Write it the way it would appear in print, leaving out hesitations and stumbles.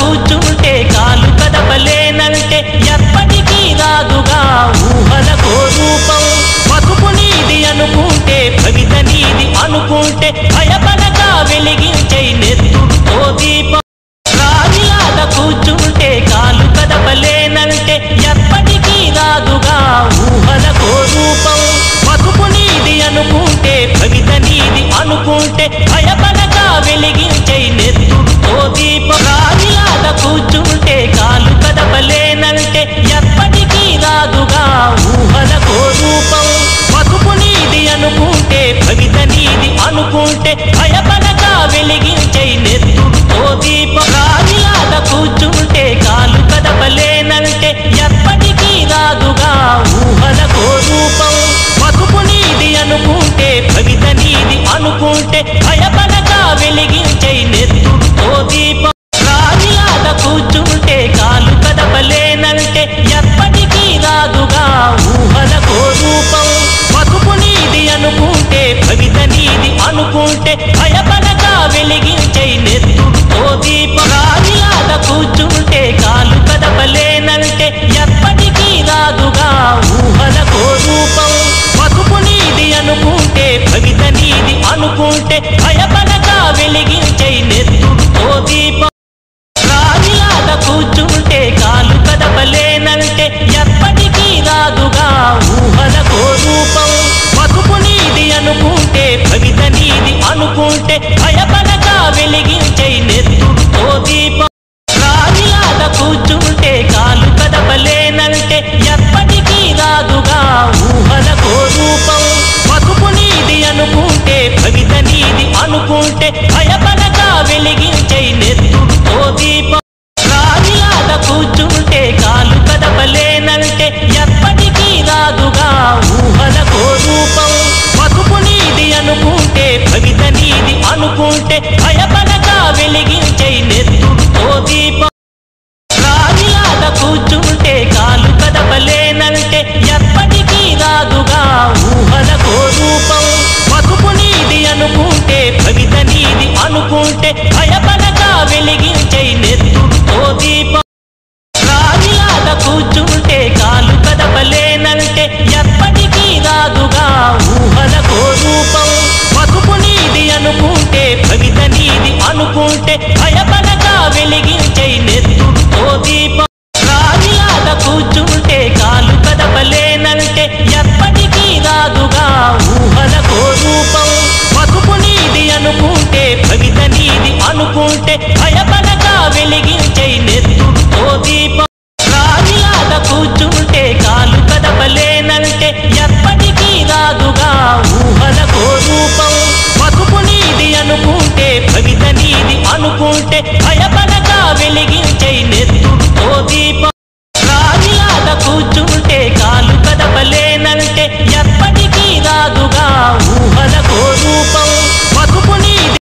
కూర్చుంటే కాలు కదపలేనంటే ఎప్పటికీ రాదుగా ఊహలకో రూపం బతుకు నీది అనుకుంటే భవిత నీది అనుకుంటే భయపడగా వెలిగించే నెత్తుడుతో దీపం రాజులాగా కూర్చుంటే కాలు కదపలేనంటే ఎప్పటికీ రాదుగా ఊహలకో రూపం బతుకు నీది అనుకుంటే భవిత నీది అనుకుంటే భయపడగా వెలిగించే నెత్తుడుతో దీపం రాజులాగా కూర్చుంటే కాలు కదపలేనంటే ఎప్పటికీ రాదుగా ఊహలకో రూపం బతుకు నీది అనుకుంటే భవిత నీది అనుకుంటే భయపడగా వెలిగించే నెత్తుడుతో దీపం రాజులాగా కూర్చుంటే కాలు కదపలేనంటే ఎప్పటికీ రాదుగా ఊహలకో రూపం బతుకు నీది అనుకుంటే భవిత నీది అనుకుంటే భయపడగా వెలిగించే నెత్తుడుతో దీపం రాజులాగా కూర్చుంటే కాలు కదపలేనంటే ఎప్పటికీ రాదుగా ఊహలకో రూపం బతుకు నీది అనుకుంటే భవిత నీది అనుకుంటే భయపడగా వెలిగించే నెత్తుడుతో దీపం రాజులాగా కూర్చుంటే కాలు కదపలేనంటే ఎప్పటికీ రాదుగా ఊహలకో రూపం బతుకు నీది అనుకుంటే భవిత నీది అనుకుంటే భయపడగా వెలిగించే నెత్తుడుతో దీపం రాజులాగా కూర్చుంటే కాలు కదపలేనంటే ఎప్పటికీ రాదుగా ఊహలకో రూపం బతుకు నీది అనుకుంటే భవిత నీది అనుకుంటే భయపడగా వెలిగించే నెత్తుడుతో దీపం రాజులాగా కూర్చుంటే కాలు కదపలేనంటే ఎప్పటికీ రాదుగా ఊహలకో రూపం బతుకు నీది అనుకుంటే భవిత నీది అనుకుంటే భయపడగా వెలిగించే నెత్తుడుతో దీపం రాజులాగా కూర్చుంటే కాలు కదపలేనంటే ఎప్పటికీ రాదుగా ఊహలకో రూపం బతుకు నీది అనుకుంటే భవిత నీది అనుకుంటే భయపడగా వెలిగించే నెత్తుడుతో దీపం రాజులాగా కూర్చుంటే కాలు కదపలేనంటే ఎప్పటికీ రాదుగా ఊహలకో రూపం బతుకు నీది అనుకుంటే భవిత నీది అనుకుంటే భయపడగా వెలిగించే నెత్తుడుతో దీపం రాజులాగా కూర్చుంటే కాలు కదపలేనంటే ఎప్పటికీ రాదుగా ఊహలకో రూపం బతుకు నీది అనుకుంటే భవిత నీది అనుకుంటే భయపడగా వెలిగించే నెత్తుడుతో దీపం రాజులాగా కూర్చుంటే కాలు కదపలేనంటే ఎప్పటికీ రాదుగా ఊహలకో రూపం బతుకు నీది అనుకుంటే భవిత నీది అనుకుంటే భయపడగా వెలిగించే నెత్తుడుతో దీపం రాజులాగా కూర్చుంటే కాలు కదపలేనంటే ఎప్పటికీ రాదుగా ఊహలకో రూపం బతుకు నీది అనుకుంటే భవిత నీది అనుకుంటే భయపడగా వెలిగించే